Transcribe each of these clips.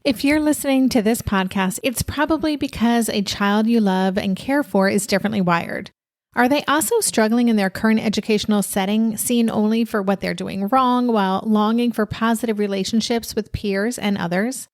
If you're listening to this podcast, it's probably because a child you love and care for is differently wired. Are they also struggling in their current educational setting, seen only for what they're doing wrong while longing for positive relationships with peers and others?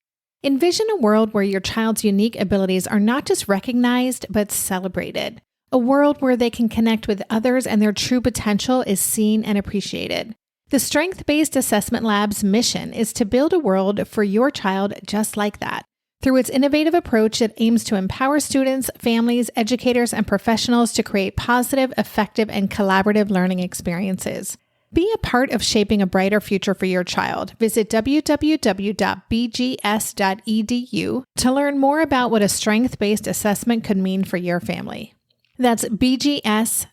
Envision a world where your child's unique abilities are not just recognized, but celebrated. A world where they can connect with others and their true potential is seen and appreciated. The Strength-Based Assessment Lab's mission is to build a world for your child just like that. Through its innovative approach, it aims to empower students, families, educators, and professionals to create positive, effective, and collaborative learning experiences. Be a part of shaping a brighter future for your child. Visit www.bgs.edu to learn more about what a strength-based assessment could mean for your family. That's bgs.edu.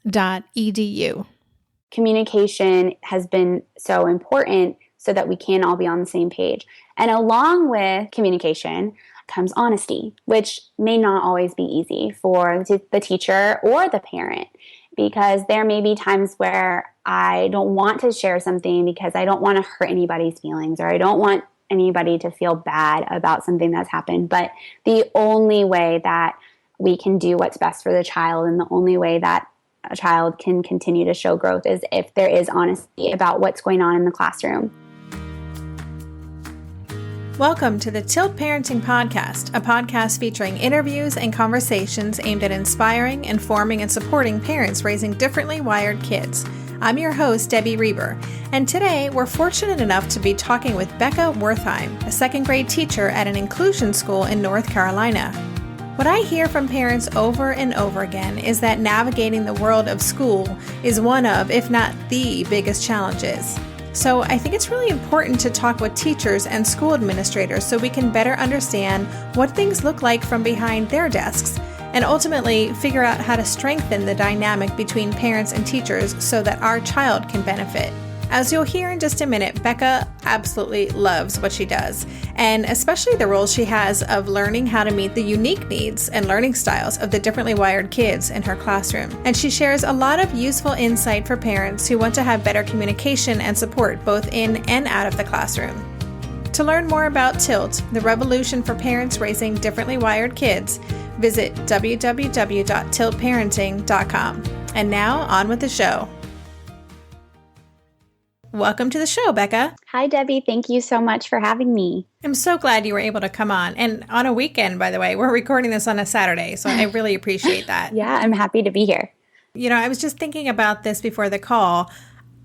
Communication has been so important so that we can all be on the same page. And along with communication comes honesty, which may not always be easy for the teacher or the parent, because there may be times where I don't want to share something because I don't want to hurt anybody's feelings, or I don't want anybody to feel bad about something that's happened. But the only way that we can do what's best for the child, and the only way that a child can continue to show growth, is if there is honesty about what's going on in the classroom. Welcome to the Tilt Parenting Podcast, a podcast featuring interviews and conversations aimed at inspiring, informing, and supporting parents raising differently wired kids. I'm your host, Debbie Reber, and today we're fortunate enough to be talking with Becca Wertheim, a second grade teacher at an inclusion school in North Carolina. What I hear from parents over and over again is that navigating the world of school is one of, if not the biggest challenges. So I think it's really important to talk with teachers and school administrators so we can better understand what things look like from behind their desks, and ultimately figure out how to strengthen the dynamic between parents and teachers so that our child can benefit. As you'll hear in just a minute, Becca absolutely loves what she does, and especially the role she has of learning how to meet the unique needs and learning styles of the differently wired kids in her classroom. And she shares a lot of useful insight for parents who want to have better communication and support both in and out of the classroom. To learn more about TILT, the revolution for parents raising differently wired kids, visit www.tiltparenting.com. And now, on with the show. Welcome to the show, Becca. Hi, Debbie. Thank you so much for having me. I'm so glad you were able to come on. And on a weekend, by the way. We're recording this on a Saturday, so I really appreciate that. Yeah, I'm happy to be here. You know, I was just thinking about this before the call.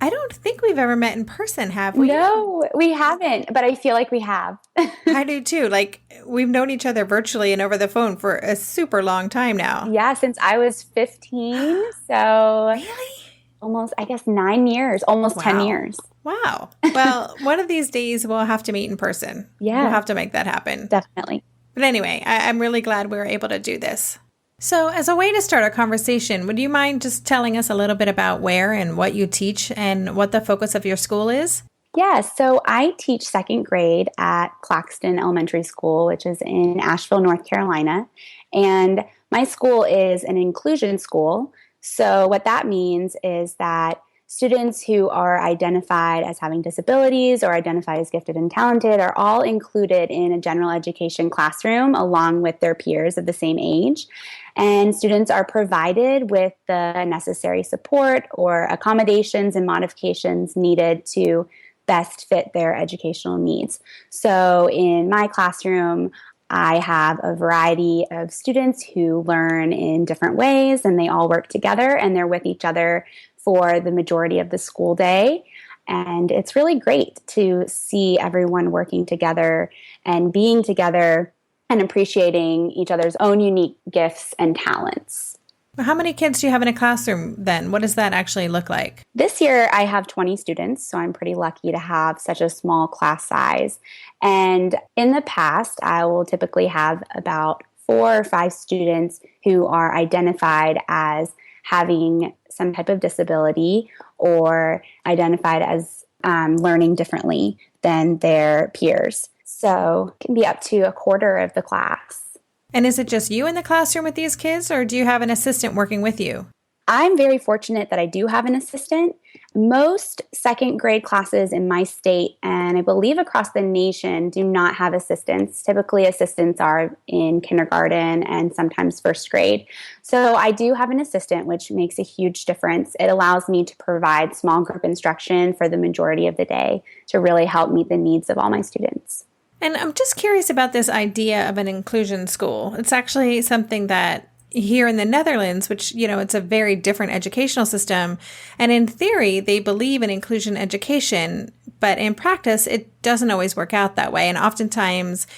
I don't think we've ever met in person, have we? No, we haven't, but I feel like we have. I do too. Like, we've known each other virtually and over the phone for a super long time now. Yeah, since I was 15. So Really? Almost, I guess, 9 years, almost 10 years. Wow. Well, one of these days we'll have to meet in person. Yeah. We'll have to make that happen. Definitely. But anyway, I'm really glad we were able to do this. So as a way to start our conversation, would you mind just telling us a little bit about where and what you teach and what the focus of your school is? Yeah, so I teach second grade at Claxton Elementary School, which is in Asheville, North Carolina. And my school is an inclusion school. So what that means is that students who are identified as having disabilities or identified as gifted and talented are all included in a general education classroom along with their peers of the same age. And students are provided with the necessary support or accommodations and modifications needed to best fit their educational needs. So in my classroom, I have a variety of students who learn in different ways, and they all work together, and they're with each other for the majority of the school day. And it's really great to see everyone working together and being together and appreciating each other's own unique gifts and talents. How many kids do you have in a classroom then? What does that actually look like? This year I have 20 students, so I'm pretty lucky to have such a small class size. And in the past, I will typically have about 4 or 5 students who are identified as having some type of disability or identified as learning differently than their peers. So it can be up to a quarter of the class. And is it just you in the classroom with these kids, or do you have an assistant working with you? I'm very fortunate that I do have an assistant. Most second grade classes in my state, and I believe across the nation, do not have assistants. Typically, assistants are in kindergarten and sometimes first grade. So I do have an assistant, which makes a huge difference. It allows me to provide small group instruction for the majority of the day to really help meet the needs of all my students. And I'm just curious about this idea of an inclusion school. It's actually something that here in the Netherlands, which, it's a very different educational system. And in theory, they believe in inclusion education, but in practice, it doesn't always work out that way. And oftentimes,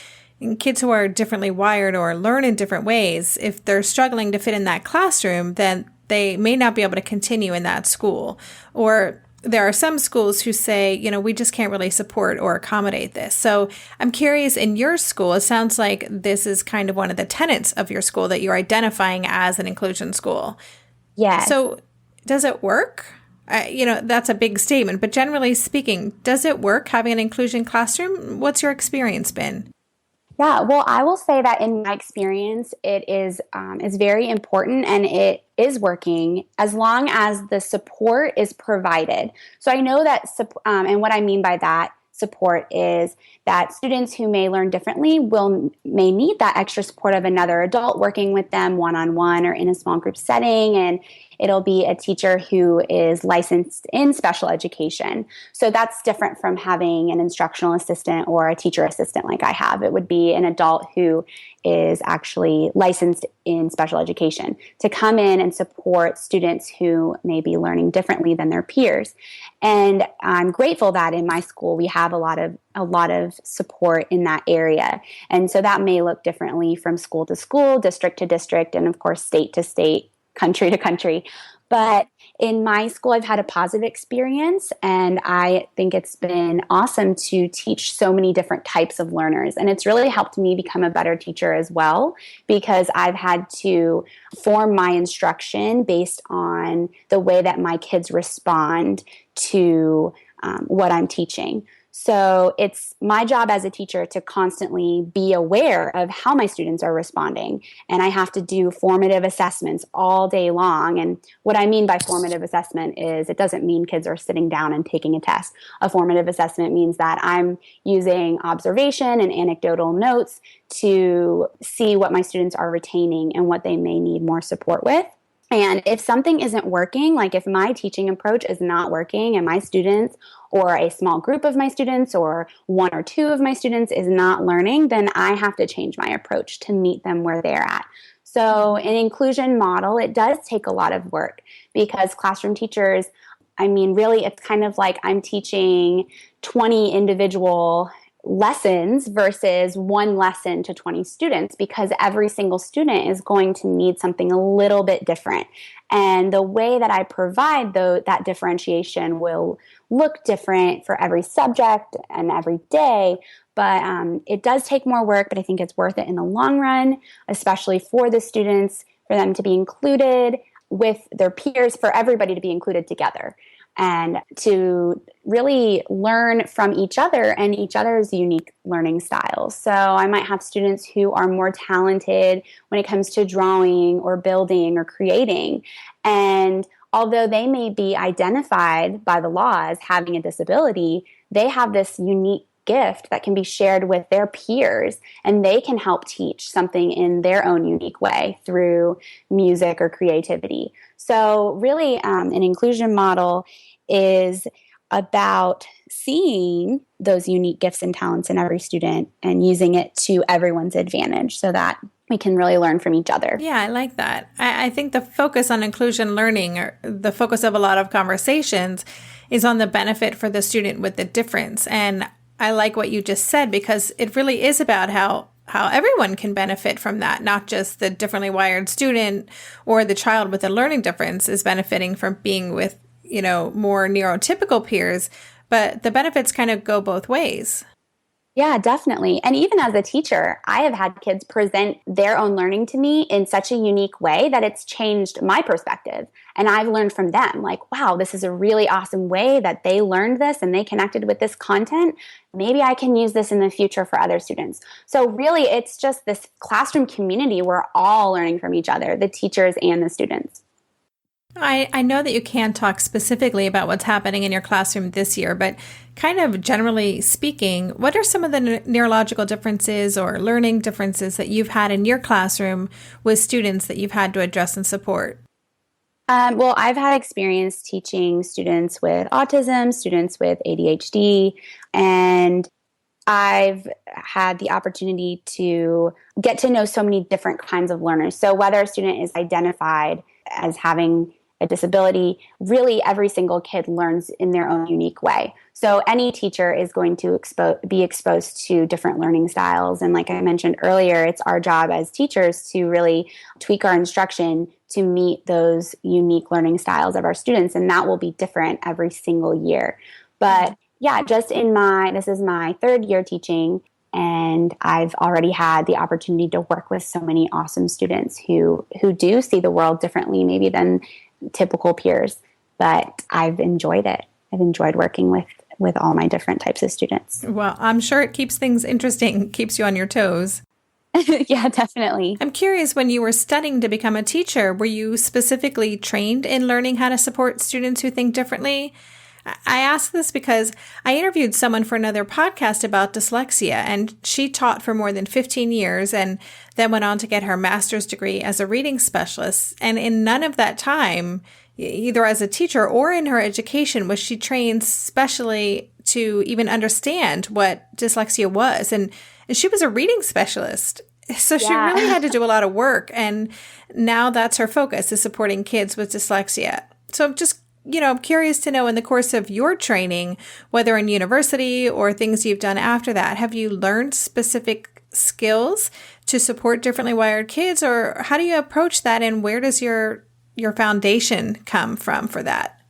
kids who are differently wired or learn in different ways, if they're struggling to fit in that classroom, then they may not be able to continue in that school. Or there are some schools who say, we just can't really support or accommodate this. So I'm curious, in your school, it sounds like this is kind of one of the tenets of your school that you're identifying as an inclusion school. Yes. So does it work? That's a big statement, but generally speaking, does it work having an inclusion classroom? What's your experience been? Yeah, well, I will say that in my experience, it is very important, and it is working as long as the support is provided. So I know that, and what I mean by that support is that students who may learn differently may need that extra support of another adult working with them one-on-one or in a small group setting, and it'll be a teacher who is licensed in special education. So that's different from having an instructional assistant or a teacher assistant like I have. It would be an adult who is actually licensed in special education to come in and support students who may be learning differently than their peers. And I'm grateful that in my school we have a lot of support in that area. And so that may look differently from school to school, district to district, and of course state to state, country to country. But in my school, I've had a positive experience, and I think it's been awesome to teach so many different types of learners. And it's really helped me become a better teacher as well, because I've had to form my instruction based on the way that my kids respond to what I'm teaching. So it's my job as a teacher to constantly be aware of how my students are responding. And I have to do formative assessments all day long. And what I mean by formative assessment is it doesn't mean kids are sitting down and taking a test. A formative assessment means that I'm using observation and anecdotal notes to see what my students are retaining and what they may need more support with. And if something isn't working, like if my teaching approach is not working and my students or a small group of my students or one or two of my students is not learning, then I have to change my approach to meet them where they're at. So an inclusion model, it does take a lot of work because classroom teachers, really it's kind of like I'm teaching 20 individual lessons versus one lesson to 20 students, because every single student is going to need something a little bit different. And the way that I provide that differentiation will look different for every subject and every day. But it does take more work, but I think it's worth it in the long run, especially for the students, for them to be included with their peers, for everybody to be included together, and to really learn from each other and each other's unique learning styles. So I might have students who are more talented when it comes to drawing or building or creating. And although they may be identified by the law as having a disability, they have this unique gift that can be shared with their peers, and they can help teach something in their own unique way through music or creativity. So really, an inclusion model is about seeing those unique gifts and talents in every student and using it to everyone's advantage so that we can really learn from each other. Yeah, I like that. I think the focus on inclusion learning, or the focus of a lot of conversations, is on the benefit for the student with the difference. And I like what you just said, because it really is about how everyone can benefit from that, not just the differently wired student or the child with a learning difference is benefiting from being with, more neurotypical peers, but the benefits kind of go both ways. Yeah, definitely. And even as a teacher, I have had kids present their own learning to me in such a unique way that it's changed my perspective. And I've learned from them, like, wow, this is a really awesome way that they learned this and they connected with this content. Maybe I can use this in the future for other students. So really, it's just this classroom community. We're all learning from each other, the teachers and the students. I know that you can't talk specifically about what's happening in your classroom this year, but kind of generally speaking, what are some of the neurological differences or learning differences that you've had in your classroom with students that you've had to address and support? Well, I've had experience teaching students with autism, students with ADHD, and I've had the opportunity to get to know so many different kinds of learners. So whether a student is identified as having a disability, really every single kid learns in their own unique way. So any teacher is going to be exposed to different learning styles. And like I mentioned earlier, it's our job as teachers to really tweak our instruction to meet those unique learning styles of our students. And that will be different every single year. But yeah, this is my third year teaching, and I've already had the opportunity to work with so many awesome students who do see the world differently maybe than typical peers, but I've enjoyed it. I've enjoyed working with all my different types of students. Well, I'm sure it keeps things interesting, keeps you on your toes. Yeah, definitely. I'm curious, when you were studying to become a teacher, were you specifically trained in learning how to support students who think differently? I ask this because I interviewed someone for another podcast about dyslexia, and she taught for more than 15 years and then went on to get her master's degree as a reading specialist. And in none of that time, either as a teacher or in her education, was she trained specially to even understand what dyslexia was. And she was a reading specialist. So she really had to do a lot of work. And now that's her focus, is supporting kids with dyslexia. So I'm just I'm curious to know, in the course of your training, whether in university or things you've done after that, have you learned specific skills to support differently wired kids, or how do you approach that, and where does your foundation come from for that?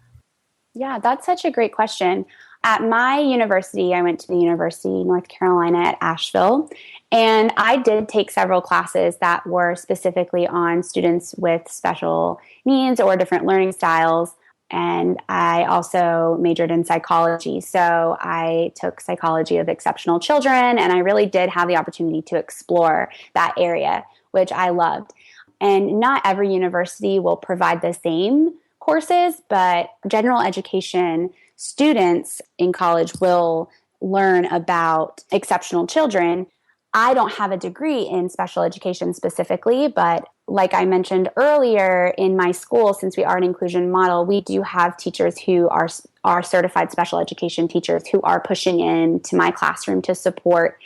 Yeah, that's such a great question. At my university, I went to the University of North Carolina at Asheville, and I did take several classes that were specifically on students with special needs or different learning styles. And I also majored in psychology. So I took psychology of exceptional children, and I really did have the opportunity to explore that area, which I loved. And not every university will provide the same courses, but general education students in college will learn about exceptional children. I don't have a degree in special education specifically, but like I mentioned earlier, in my school, since we are an inclusion model, we do have teachers who are certified special education teachers who are pushing into my classroom to support.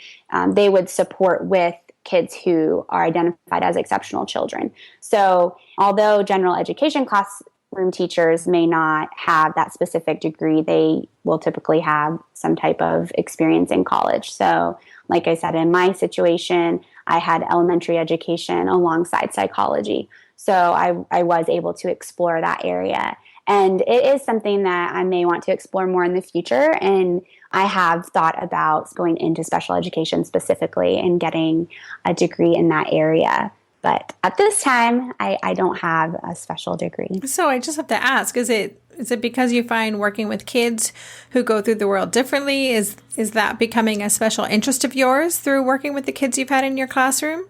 They would support with kids who are identified as exceptional children. So although general education classroom teachers may not have that specific degree, they will typically have some type of experience in college. So like I said, in my situation, I had elementary education alongside psychology. So I was able to explore that area. And it is something that I may want to explore more in the future. And I have thought about going into special education specifically and getting a degree in that area. But at this time, I don't have a special degree. So I just have to ask, is it because you find working with kids who go through the world differently? Is that becoming a special interest of yours through working with the kids you've had in your classroom?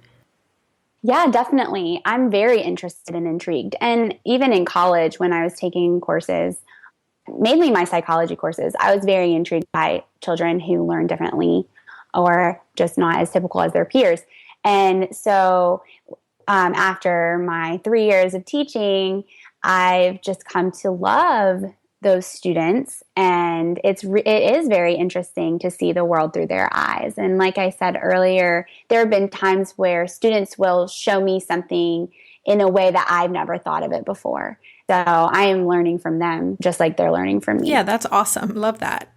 Yeah, definitely. I'm very interested and intrigued. And even in college, when I was taking courses, mainly my psychology courses, I was very intrigued by children who learn differently or just not as typical as their peers. And so after my 3 years of teaching, I've just come to love those students, and it is very interesting to see the world through their eyes. And like I said earlier, there have been times where students will show me something in a way that I've never thought of it before. So I am learning from them just like they're learning from me. Yeah, that's awesome. Love that.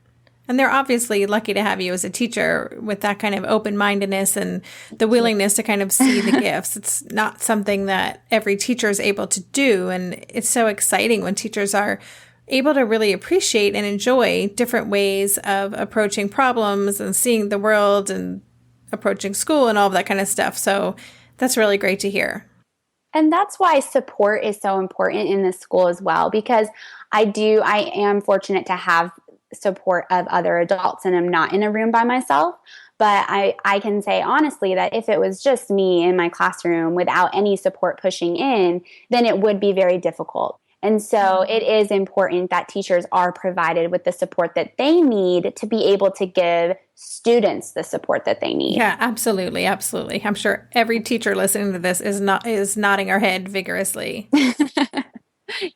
And they're obviously lucky to have you as a teacher with that kind of open-mindedness and the willingness to kind of see the gifts. It's not something that every teacher is able to do. And it's so exciting when teachers are able to really appreciate and enjoy different ways of approaching problems and seeing the world and approaching school and all of that kind of stuff. So that's really great to hear. And that's why support is so important in this school as well, because I am fortunate to have support of other adults, and I'm not in a room by myself. But I can say honestly that if it was just me in my classroom without any support pushing in, then it would be very difficult. And so it is important that teachers are provided with the support that they need to be able to give students the support that they need. Yeah, absolutely. Absolutely. I'm sure every teacher listening to this is nodding our head vigorously.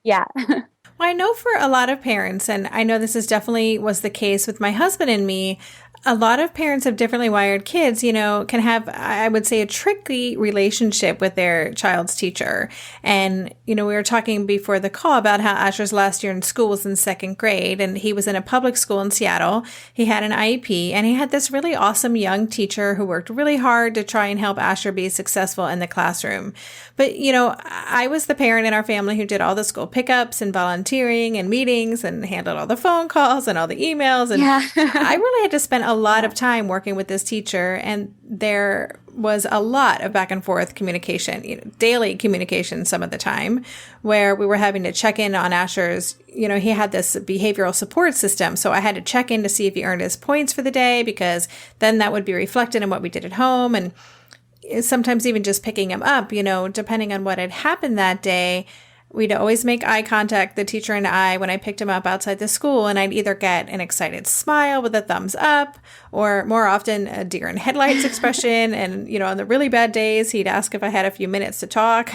Yeah. Well, I know for a lot of parents, and I know this is definitely was the case with my husband and me, a lot of parents of differently wired kids, can have, I would say, a tricky relationship with their child's teacher. And, we were talking before the call about how Asher's last year in school was in second grade, and he was in a public school in Seattle. He had an IEP, and he had this really awesome young teacher who worked really hard to try and help Asher be successful in the classroom. But, I was the parent in our family who did all the school pickups and volunteering and meetings and handled all the phone calls and all the emails. And I really had to spend a lot of time working with this teacher, and there was a lot of back and forth communication, daily communication some of the time, where we were having to check in on Asher's, he had this behavioral support system. So I had to check in to see if he earned his points for the day, because then that would be reflected in what we did at home. And sometimes even just picking him up, depending on what had happened that day, we'd always make eye contact, the teacher and I, when I picked him up outside the school, and I'd either get an excited smile with a thumbs up, or more often a deer in headlights expression. And, on the really bad days, he'd ask if I had a few minutes to talk.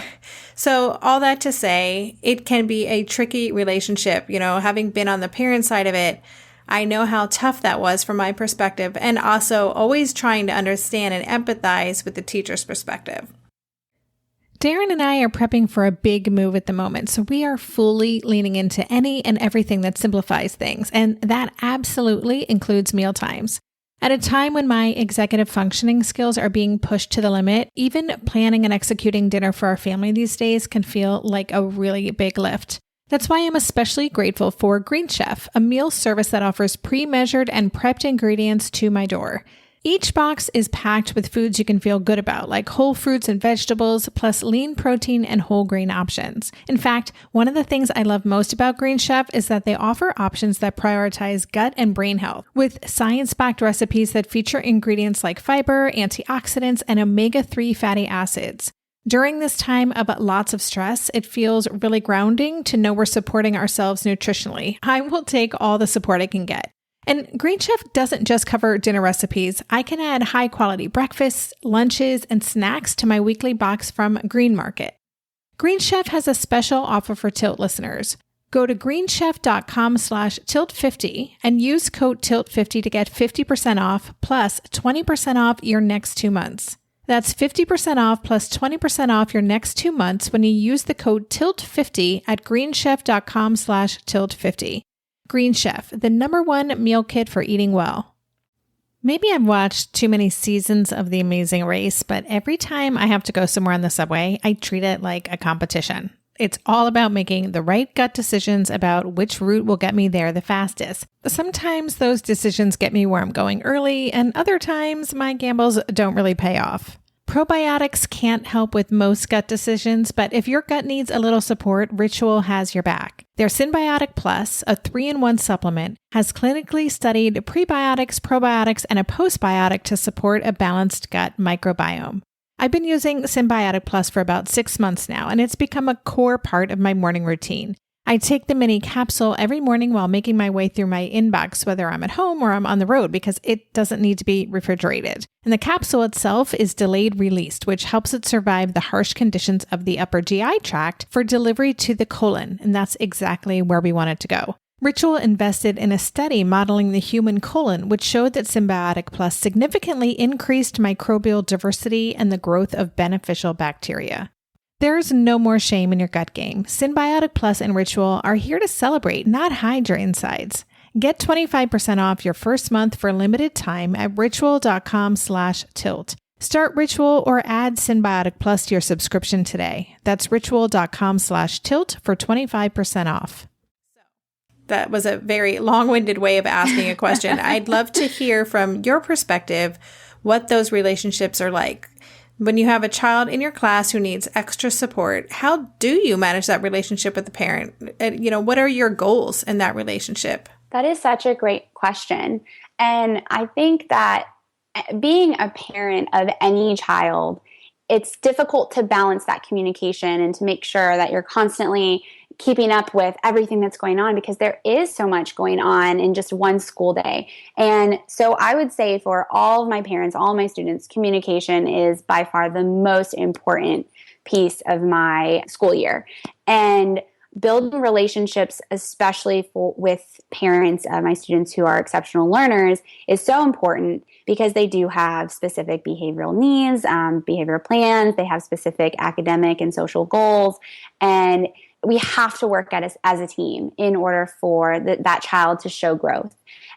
So all that to say, it can be a tricky relationship. Having been on the parent side of it, I know how tough that was from my perspective, and also always trying to understand and empathize with the teacher's perspective. Darren and I are prepping for a big move at the moment, so we are fully leaning into any and everything that simplifies things, and that absolutely includes meal times. At a time when my executive functioning skills are being pushed to the limit, even planning and executing dinner for our family these days can feel like a really big lift. That's why I'm especially grateful for Green Chef, a meal service that offers pre-measured and prepped ingredients to my door. Each box is packed with foods you can feel good about, like whole fruits and vegetables, plus lean protein and whole grain options. In fact, one of the things I love most about Green Chef is that they offer options that prioritize gut and brain health, with science-backed recipes that feature ingredients like fiber, antioxidants, and omega-3 fatty acids. During this time of lots of stress, it feels really grounding to know we're supporting ourselves nutritionally. I will take all the support I can get. And Green Chef doesn't just cover dinner recipes. I can add high-quality breakfasts, lunches, and snacks to my weekly box from Green Market. Green Chef has a special offer for Tilt listeners. Go to greenchef.com/tilt50 and use code TILT50 to get 50% off plus 20% off your next 2 months. That's 50% off plus 20% off your next 2 months when you use the code TILT50 at greenchef.com/tilt50. Green Chef, the #1 meal kit for eating well. Maybe I've watched too many seasons of The Amazing Race, but every time I have to go somewhere on the subway, I treat it like a competition. It's all about making the right gut decisions about which route will get me there the fastest. Sometimes those decisions get me where I'm going early, and other times my gambles don't really pay off. Probiotics can't help with most gut decisions, but if your gut needs a little support, Ritual has your back. Their Synbiotic Plus, a 3-in-1 supplement, has clinically studied prebiotics, probiotics, and a postbiotic to support a balanced gut microbiome. I've been using Synbiotic Plus for about 6 months now, and it's become a core part of my morning routine. I take the mini capsule every morning while making my way through my inbox, whether I'm at home or I'm on the road, because it doesn't need to be refrigerated. And the capsule itself is delayed released, which helps it survive the harsh conditions of the upper GI tract for delivery to the colon. And that's exactly where we want it to go. Ritual invested in a study modeling the human colon, which showed that Synbiotic Plus significantly increased microbial diversity and the growth of beneficial bacteria. There's no more shame in your gut game. Synbiotic Plus and Ritual are here to celebrate, not hide your insides. Get 25% off your first month for a limited time at ritual.com/tilt. Start Ritual or add Synbiotic Plus to your subscription today. That's ritual.com/tilt for 25% off. That was a very long-winded way of asking a question. I'd love to hear from your perspective what those relationships are like. When you have a child in your class who needs extra support, how do you manage that relationship with the parent? What are your goals in that relationship? That is such a great question. And I think that being a parent of any child, it's difficult to balance that communication and to make sure that you're constantly keeping up with everything that's going on, because there is so much going on in just one school day. And so I would say for all of my parents, all of my students, communication is by far the most important piece of my school year. And building relationships, especially with parents of my students who are exceptional learners, is so important because they do have specific behavioral needs, behavior plans. They have specific academic and social goals. And we have to work at as a team in order for that child to show growth.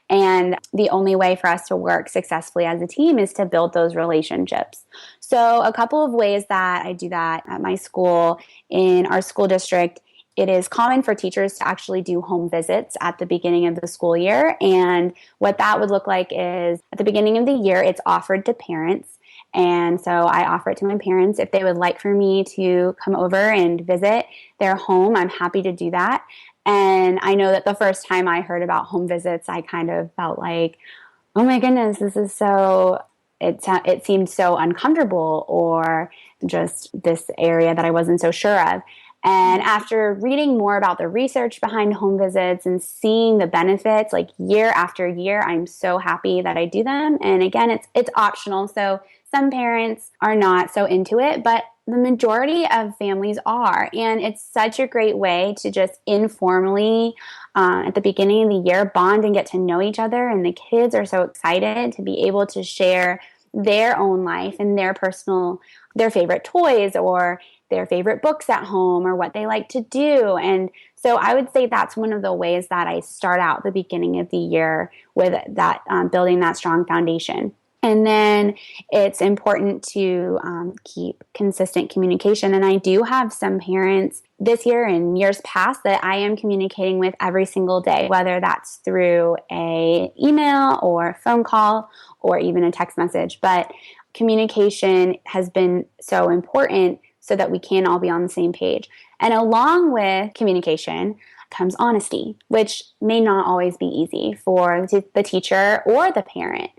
And the only way for us to work successfully as a team is to build those relationships. So a couple of ways that I do that at my school, in our school district, it is common for teachers to actually do home visits at the beginning of the school year. And what that would look like is at the beginning of the year, it's offered to parents. And so I offer it to my parents. If they would like for me to come over and visit their home, I'm happy to do that. And I know that the first time I heard about home visits, I kind of felt like, oh my goodness, this is so, it seemed so uncomfortable, or just this area that I wasn't so sure of. And after reading more about the research behind home visits and seeing the benefits, like year after year, I'm so happy that I do them. And again, it's optional. So some parents are not so into it, but the majority of families are. And it's such a great way to just informally, at the beginning of the year, bond and get to know each other. And the kids are so excited to be able to share their own life and their favorite toys, or their favorite books at home, or what they like to do. And so I would say that's one of the ways that I start out the beginning of the year, with that, building that strong foundation. And then it's important to keep consistent communication. And I do have some parents this year and years past that I am communicating with every single day, whether that's through an email or phone call or even a text message. But communication has been so important so that we can all be on the same page. And along with communication comes honesty, which may not always be easy for the teacher or the parent,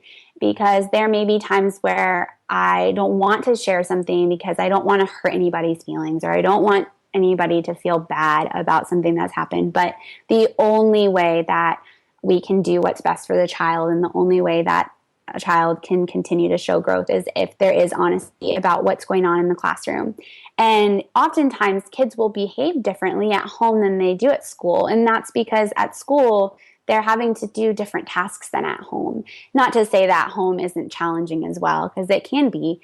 because there may be times where I don't want to share something because I don't want to hurt anybody's feelings, or I don't want anybody to feel bad about something that's happened. But the only way that we can do what's best for the child, and the only way that a child can continue to show growth, is if there is honesty about what's going on in the classroom. And oftentimes kids will behave differently at home than they do at school. And that's because at school, they're having to do different tasks than at home. Not to say that home isn't challenging as well, because it can be.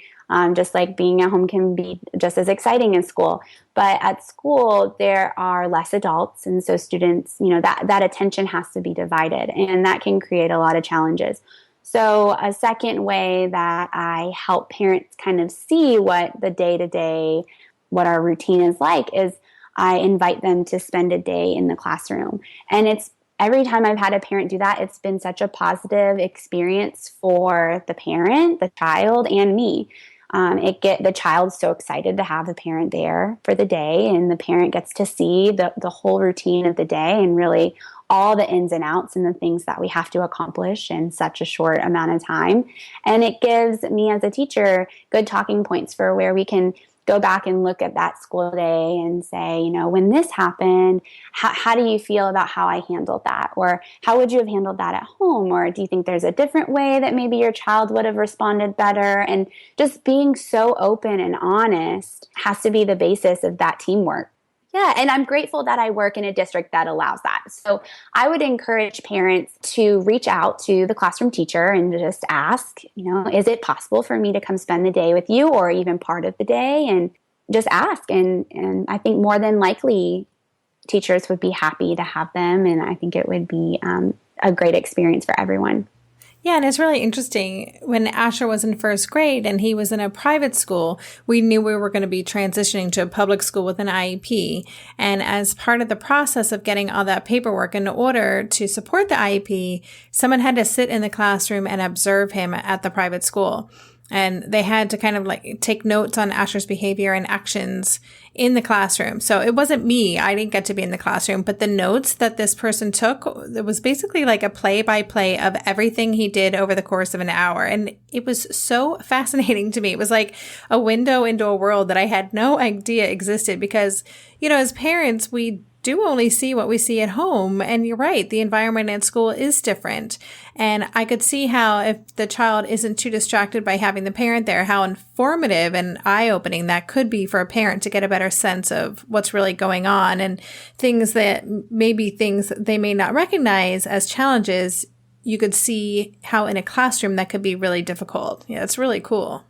Just like being at home can be just as exciting as school. But at school, there are less adults. And so students, that attention has to be divided. And that can create a lot of challenges. So a second way that I help parents kind of see what the day-to-day, what our routine is like, is I invite them to spend a day in the classroom. And every time I've had a parent do that, it's been such a positive experience for the parent, the child, and me. The child's so excited to have the parent there for the day, and the parent gets to see the whole routine of the day, and really all the ins and outs and the things that we have to accomplish in such a short amount of time. And it gives me as a teacher good talking points for where we can go back and look at that school day and say, when this happened, how do you feel about how I handled that? Or how would you have handled that at home? Or do you think there's a different way that maybe your child would have responded better? And just being so open and honest has to be the basis of that teamwork. Yeah, and I'm grateful that I work in a district that allows that. So I would encourage parents to reach out to the classroom teacher and just ask, is it possible for me to come spend the day with you, or even part of the day? And just ask. And I think more than likely teachers would be happy to have them. And I think it would be a great experience for everyone. Yeah, and it's really interesting. When Asher was in first grade and he was in a private school, we knew we were going to be transitioning to a public school with an IEP. And as part of the process of getting all that paperwork in order to support the IEP, someone had to sit in the classroom and observe him at the private school. And they had to kind of take notes on Asher's behavior and actions in the classroom. So it wasn't me. I didn't get to be in the classroom, but the notes that this person took, it was basically like a play-by-play of everything he did over the course of an hour. And it was so fascinating to me. It was like a window into a world that I had no idea existed, because, as parents, we do only see what we see at home. And you're right, the environment at school is different. And I could see how if the child isn't too distracted by having the parent there, how informative and eye-opening that could be for a parent to get a better sense of what's really going on and things that they may not recognize as challenges. You could see how in a classroom that could be really difficult. Yeah, it's really cool.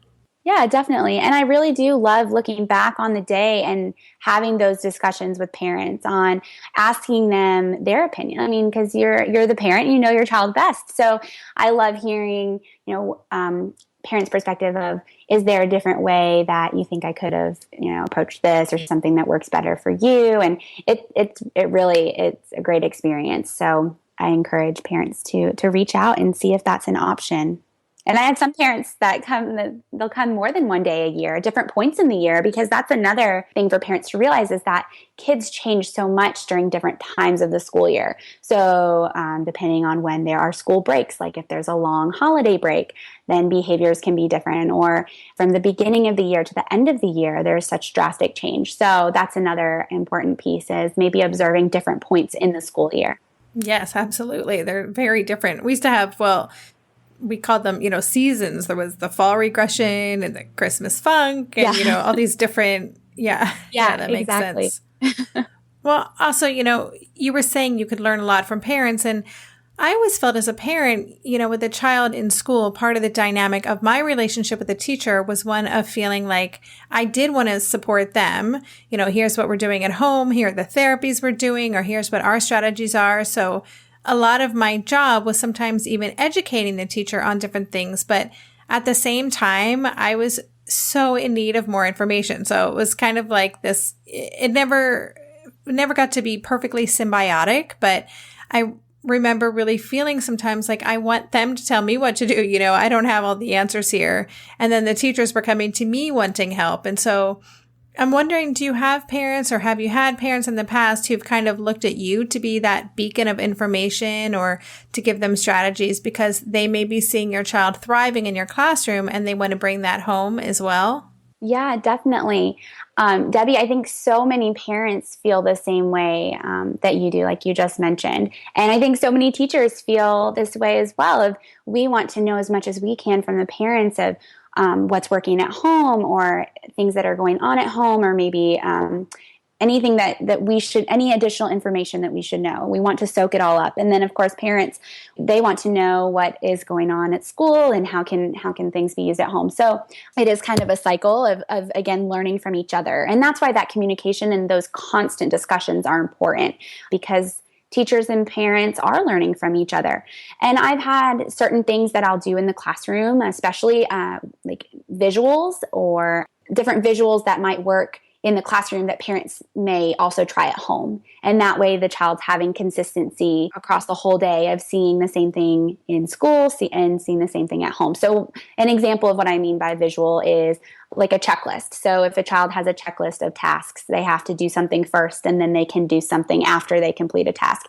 Yeah, definitely. And I really do love looking back on the day and having those discussions with parents on asking them their opinion. I mean, because you're the parent, you know your child best. So I love hearing, parents' perspective of, is there a different way that you think I could have, approached this, or something that works better for you? And it's a great experience. So I encourage parents to reach out and see if that's an option. And I had some parents that they'll come more than one day a year, at different points in the year, because that's another thing for parents to realize is that kids change so much during different times of the school year. So depending on when there are school breaks, like if there's a long holiday break, then behaviors can be different. Or from the beginning of the year to the end of the year, there's such drastic change. So that's another important piece, is maybe observing different points in the school year. Yes, absolutely. They're very different. We used to have, we called them, seasons. There was the fall regression and the Christmas funk and, all these different, that makes sense. Well, also, you were saying you could learn a lot from parents. And I always felt as a parent, with a child in school, part of the dynamic of my relationship with the teacher was one of feeling like I did want to support them. Here's what we're doing at home. Here are the therapies we're doing, or here's what our strategies are. So a lot of my job was sometimes even educating the teacher on different things. But at the same time, I was so in need of more information. So it was kind of like this, it never got to be perfectly symbiotic, but I remember really feeling sometimes like I want them to tell me what to do. I don't have all the answers here. And then the teachers were coming to me wanting help. And so I'm wondering, do you have parents, or have you had parents in the past who've kind of looked at you to be that beacon of information, or to give them strategies because they may be seeing your child thriving in your classroom and they want to bring that home as well? Yeah, definitely. Debbie, I think so many parents feel the same way that you do, like you just mentioned. And I think so many teachers feel this way as well, of we want to know as much as we can from the parents of what's working at home, or things that are going on at home, or maybe anything that we should, any additional information that we should know. We want to soak it all up. And then, of course, parents, they want to know what is going on at school and how can things be used at home. So it is kind of a cycle of again, learning from each other. And that's why that communication and those constant discussions are important, because teachers and parents are learning from each other. And I've had certain things that I'll do in the classroom, especially like visuals, or different visuals that might work in the classroom that parents may also try at home. And that way the child's having consistency across the whole day of seeing the same thing in school and seeing the same thing at home. So an example of what I mean by visual is like a checklist. So if a child has a checklist of tasks, they have to do something first, and then they can do something after they complete a task.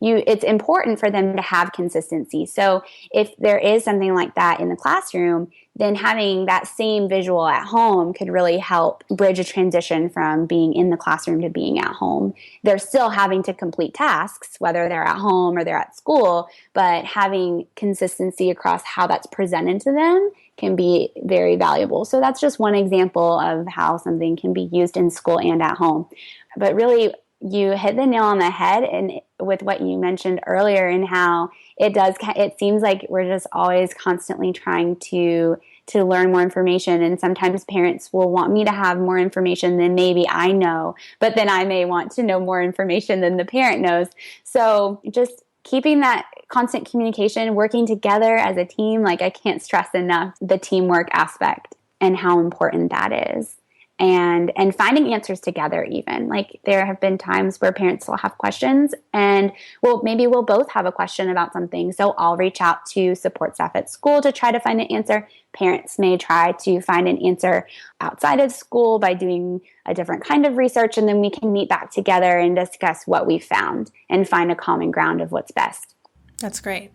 It's important for them to have consistency. So if there is something like that in the classroom, then having that same visual at home could really help bridge a transition from being in the classroom to being at home. They're still having to complete tasks, whether they're at home or they're at school, but having consistency across how that's presented to them can be very valuable. So that's just one example of how something can be used in school and at home. But really, you hit the nail on the head, and with what you mentioned earlier, and how it seems like we're just always constantly trying to learn more information. And sometimes parents will want me to have more information than maybe I know, but then I may want to know more information than the parent knows. So just keeping that constant communication, working together as a team, like I can't stress enough the teamwork aspect and how important that is. And finding answers together even. Like there have been times where parents will have questions, and maybe we'll both have a question about something. So I'll reach out to support staff at school to try to find an answer. Parents may try to find an answer outside of school by doing a different kind of research, and then we can meet back together and discuss what we found and find a common ground of what's best. That's great.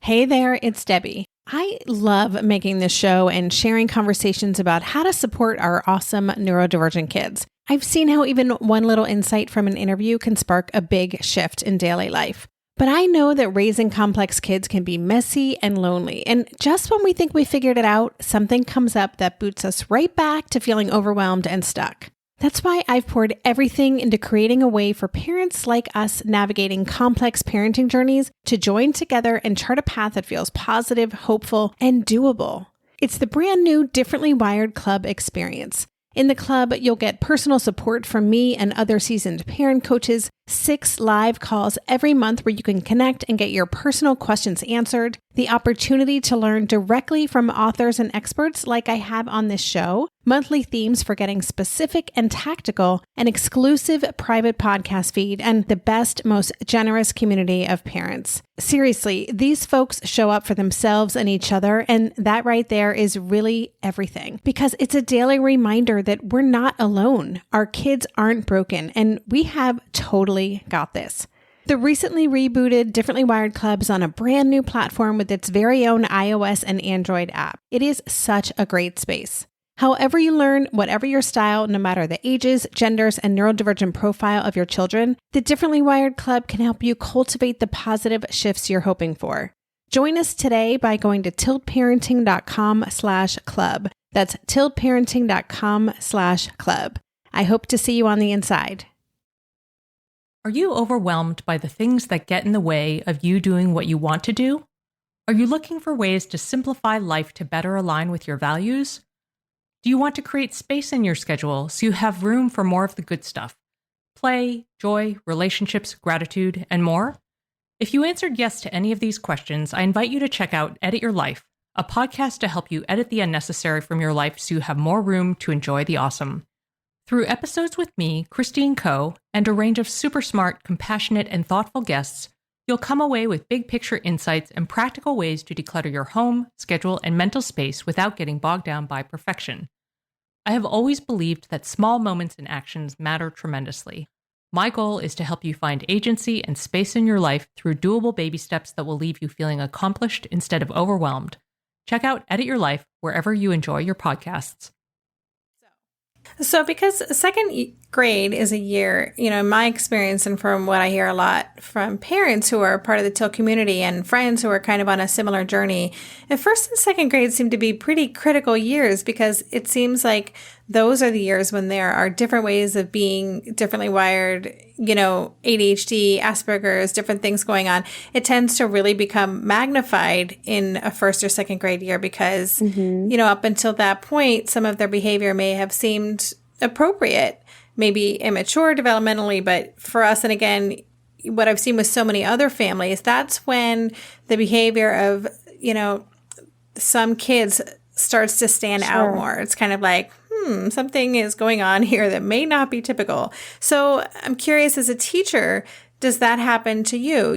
Hey there, it's Debbie. I love making this show and sharing conversations about how to support our awesome neurodivergent kids. I've seen how even one little insight from an interview can spark a big shift in daily life. But I know that raising complex kids can be messy and lonely. And just when we think we figured it out, something comes up that boots us right back to feeling overwhelmed and stuck. That's why I've poured everything into creating a way for parents like us navigating complex parenting journeys to join together and chart a path that feels positive, hopeful, and doable. It's the brand new Differently Wired Club experience. In the club, you'll get personal support from me and other seasoned parent coaches, 6 live calls every month where you can connect and get your personal questions answered, the opportunity to learn directly from authors and experts like I have on this show, monthly themes for getting specific and tactical, an exclusive private podcast feed, and the best, most generous community of parents. Seriously, these folks show up for themselves and each other, and that right there is really everything, because it's a daily reminder that we're not alone. Our kids aren't broken, and we have totally got this. The recently rebooted Differently Wired Club is on a brand new platform with its very own iOS and Android app. It is such a great space. However you learn, whatever your style, no matter the ages, genders, and neurodivergent profile of your children, the Differently Wired Club can help you cultivate the positive shifts you're hoping for. Join us today by going to tiltparenting.com/club. That's tiltparenting.com/club. I hope to see you on the inside. Are you overwhelmed by the things that get in the way of you doing what you want to do? Are you looking for ways to simplify life to better align with your values? Do you want to create space in your schedule so you have room for more of the good stuff? Play, joy, relationships, gratitude, and more? If you answered yes to any of these questions, I invite you to check out Edit Your Life, a podcast to help you edit the unnecessary from your life so you have more room to enjoy the awesome. Through episodes with me, Christine Coe, and a range of super smart, compassionate, and thoughtful guests, you'll come away with big picture insights and practical ways to declutter your home, schedule, and mental space without getting bogged down by perfection. I have always believed that small moments and actions matter tremendously. My goal is to help you find agency and space in your life through doable baby steps that will leave you feeling accomplished instead of overwhelmed. Check out Edit Your Life wherever you enjoy your podcasts. So because second grade is a year, in my experience and from what I hear a lot from parents who are part of the TILT community and friends who are kind of on a similar journey, and first and second grade seem to be pretty critical years because it seems like those are the years when there are different ways of being differently wired, ADHD, Asperger's, different things going on. It tends to really become magnified in a first or second grade year because, up until that point, some of their behavior may have seemed appropriate, maybe immature developmentally, but for us, and again, what I've seen with so many other families, that's when the behavior of, some kids starts to stand out more. It's kind of like, something is going on here that may not be typical. So I'm curious, as a teacher, does that happen to you?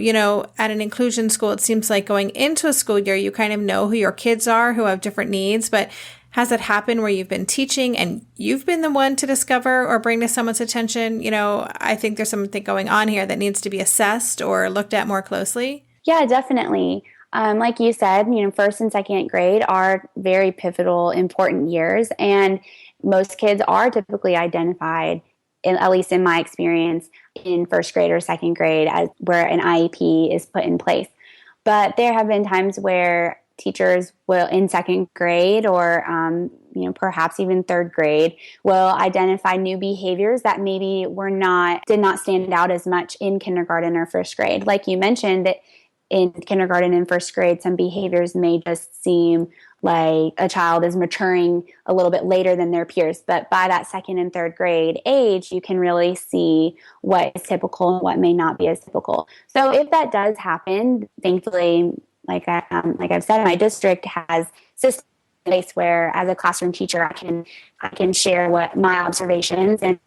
At an inclusion school, it seems like going into a school year, you kind of know who your kids are, who have different needs, but has it happened where you've been teaching and you've been the one to discover or bring to someone's attention, I think there's something going on here that needs to be assessed or looked at more closely? Yeah, definitely. Like you said, first and second grade are very pivotal, important years, and most kids are typically identified, at least in my experience, in first grade or second grade as where an IEP is put in place. But there have been times where teachers will, in second grade or perhaps even third grade, will identify new behaviors that maybe did not stand out as much in kindergarten or first grade. Like you mentioned, that in kindergarten and first grade, some behaviors may just seem like a child is maturing a little bit later than their peers. But by that second and third grade age, you can really see what is typical and what may not be as typical. So if that does happen, thankfully, like I've said, my district has systems in place where, as a classroom teacher, I can share what my observations, and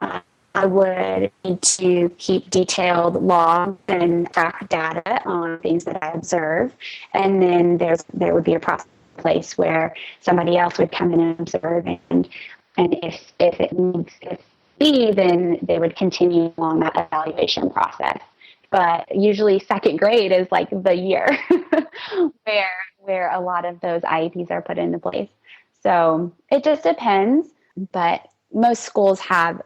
I would need to keep detailed logs and track data on things that I observe, and then there would be a process in place where somebody else would come in and observe, and if it needs to be, then they would continue along that evaluation process. But usually second grade is like the year where a lot of those IEPs are put into place. So it just depends, but most schools have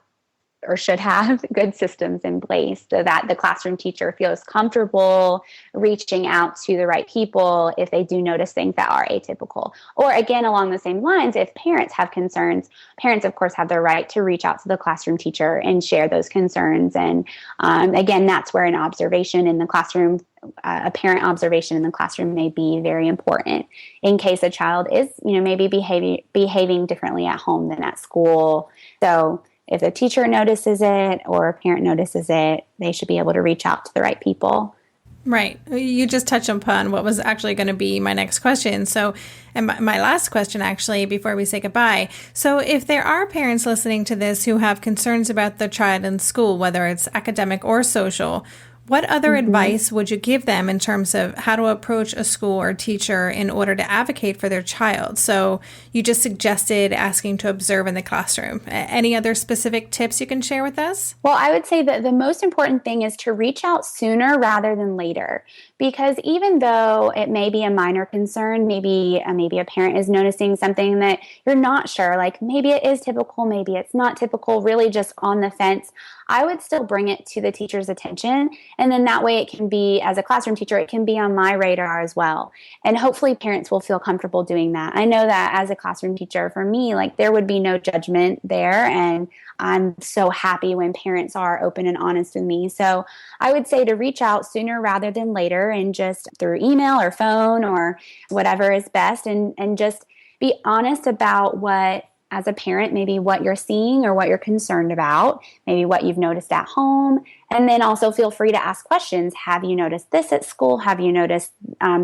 or should have good systems in place so that the classroom teacher feels comfortable reaching out to the right people if they do notice things that are atypical. Or again, along the same lines, if parents have concerns, parents, of course, have the right to reach out to the classroom teacher and share those concerns. And again, that's where an observation in the classroom, a parent observation in the classroom may be very important in case a child is, maybe behaving differently at home than at school. So if a teacher notices it or a parent notices it, they should be able to reach out to the right people. Right. You just touched upon what was actually going to be my next question. So, and my last question, actually, before we say goodbye. So if there are parents listening to this who have concerns about their child in school, whether it's academic or social, what other advice would you give them in terms of how to approach a school or teacher in order to advocate for their child? So you just suggested asking to observe in the classroom. Any other specific tips you can share with us? Well, I would say that the most important thing is to reach out sooner rather than later, because even though it may be a minor concern, maybe a parent is noticing something that you're not sure, like maybe it is typical, maybe it's not typical, really just on the fence, I would still bring it to the teacher's attention. And then that way it can be, as a classroom teacher, it can be on my radar as well. And hopefully parents will feel comfortable doing that. I know that as a classroom teacher, for me, like there would be no judgment there. And I'm so happy when parents are open and honest with me. So I would say to reach out sooner rather than later, and just through email or phone or whatever is best, and just be honest about what, as a parent, maybe what you're seeing or what you're concerned about, maybe what you've noticed at home. And then also feel free to ask questions. Have you noticed this at school? Have you noticed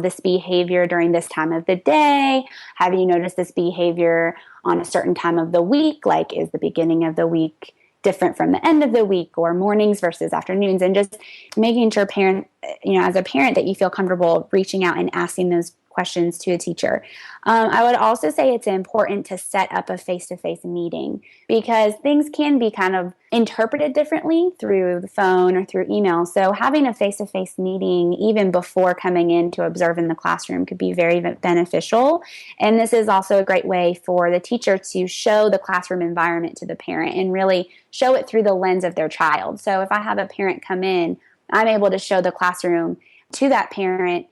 this behavior during this time of the day? Have you noticed this behavior on a certain time of the week? Like, is the beginning of the week different from the end of the week, or mornings versus afternoons? And just making sure as a parent, that you feel comfortable reaching out and asking those questions to a teacher. I would also say it's important to set up a face-to-face meeting, because things can be kind of interpreted differently through the phone or through email. So having a face-to-face meeting even before coming in to observe in the classroom could be very beneficial. And this is also a great way for the teacher to show the classroom environment to the parent and really show it through the lens of their child. So if I have a parent come in, I'm able to show the classroom to that parent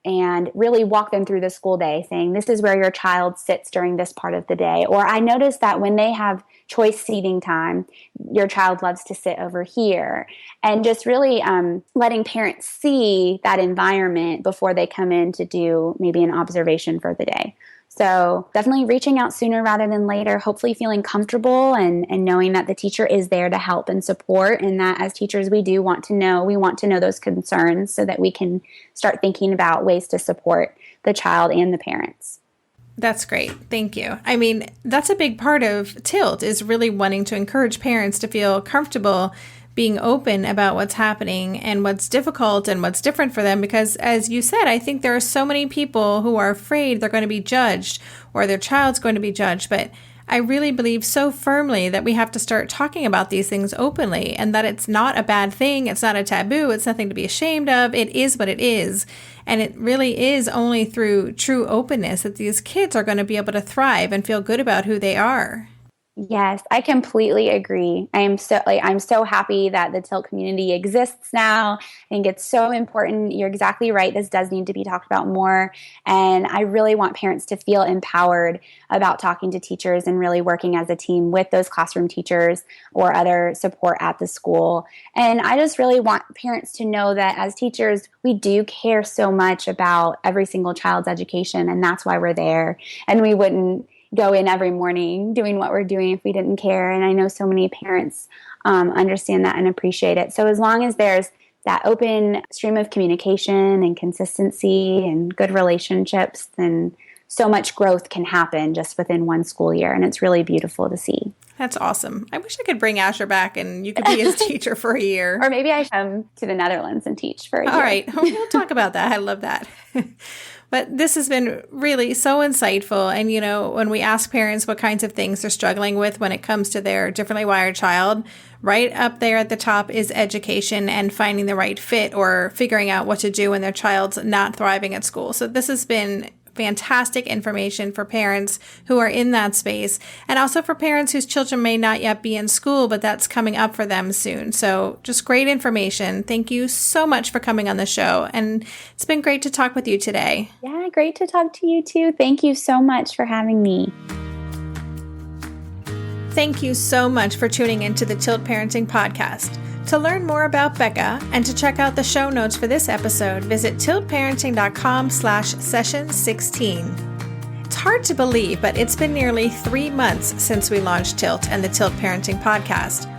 and really walk them through the school day, saying, this is where your child sits during this part of the day. Or I noticed that when they have choice seating time, your child loves to sit over here. And just really letting parents see that environment before they come in to do maybe an observation for the day. So definitely reaching out sooner rather than later, hopefully feeling comfortable and knowing that the teacher is there to help and support, and that as teachers we want to know those concerns so that we can start thinking about ways to support the child and the parents. That's great. Thank you. I mean, that's a big part of TILT, is really wanting to encourage parents to feel comfortable being open about what's happening and what's difficult and what's different for them. Because as you said, I think there are so many people who are afraid they're going to be judged or their child's going to be judged. But I really believe so firmly that we have to start talking about these things openly, and that it's not a bad thing. It's not a taboo. It's nothing to be ashamed of. It is what it is. And it really is only through true openness that these kids are going to be able to thrive and feel good about who they are. Yes, I completely agree. I'm so happy that the TILT community exists now. I think it's so important. You're exactly right. This does need to be talked about more. And I really want parents to feel empowered about talking to teachers and really working as a team with those classroom teachers or other support at the school. And I just really want parents to know that as teachers, we do care so much about every single child's education, and that's why we're there. And we wouldn't go in every morning doing what we're doing if we didn't care. And I know so many parents understand that and appreciate it. So as long as there's that open stream of communication and consistency and good relationships, then so much growth can happen just within one school year. And it's really beautiful to see. That's awesome. I wish I could bring Asher back and you could be his teacher for a year. Or maybe I come to the Netherlands and teach for a year. All right. We'll talk about that. I love that. But this has been really so insightful. And, when we ask parents what kinds of things they're struggling with when it comes to their differently wired child, right up there at the top is education and finding the right fit or figuring out what to do when their child's not thriving at school. So this has been fantastic information for parents who are in that space, and also for parents whose children may not yet be in school, but that's coming up for them soon. So just great information. Thank you so much for coming on the show, and it's been great to talk with you today. Yeah, great to talk to you too. Thank you so much for having me. Thank you so much for tuning into the Tilt Parenting Podcast. To learn more about Becca and to check out the show notes for this episode, visit tiltparenting.com/session16. It's hard to believe, but it's been nearly 3 months since we launched Tilt and the Tilt Parenting Podcast.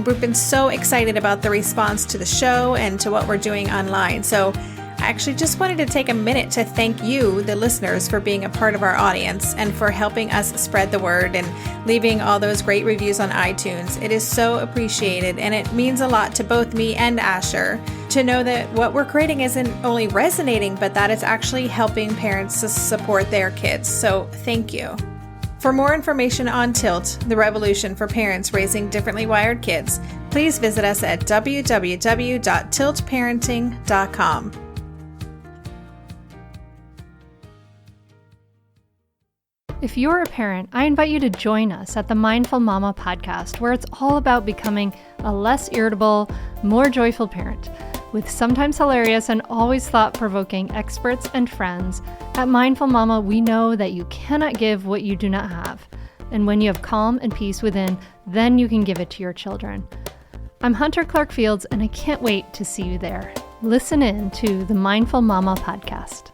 We've been so excited about the response to the show and to what we're doing online. So I actually just wanted to take a minute to thank you, the listeners, for being a part of our audience and for helping us spread the word and leaving all those great reviews on iTunes. It is so appreciated, and it means a lot to both me and Asher to know that what we're creating isn't only resonating, but that it's actually helping parents to support their kids. So thank you. For more information on Tilt, the revolution for parents raising differently wired kids, please visit us at www.tiltparenting.com. If you're a parent, I invite you to join us at the Mindful Mama podcast, where it's all about becoming a less irritable, more joyful parent. With sometimes hilarious and always thought-provoking experts and friends, at Mindful Mama, we know that you cannot give what you do not have. And when you have calm and peace within, then you can give it to your children. I'm Hunter Clark Fields, and I can't wait to see you there. Listen in to the Mindful Mama podcast.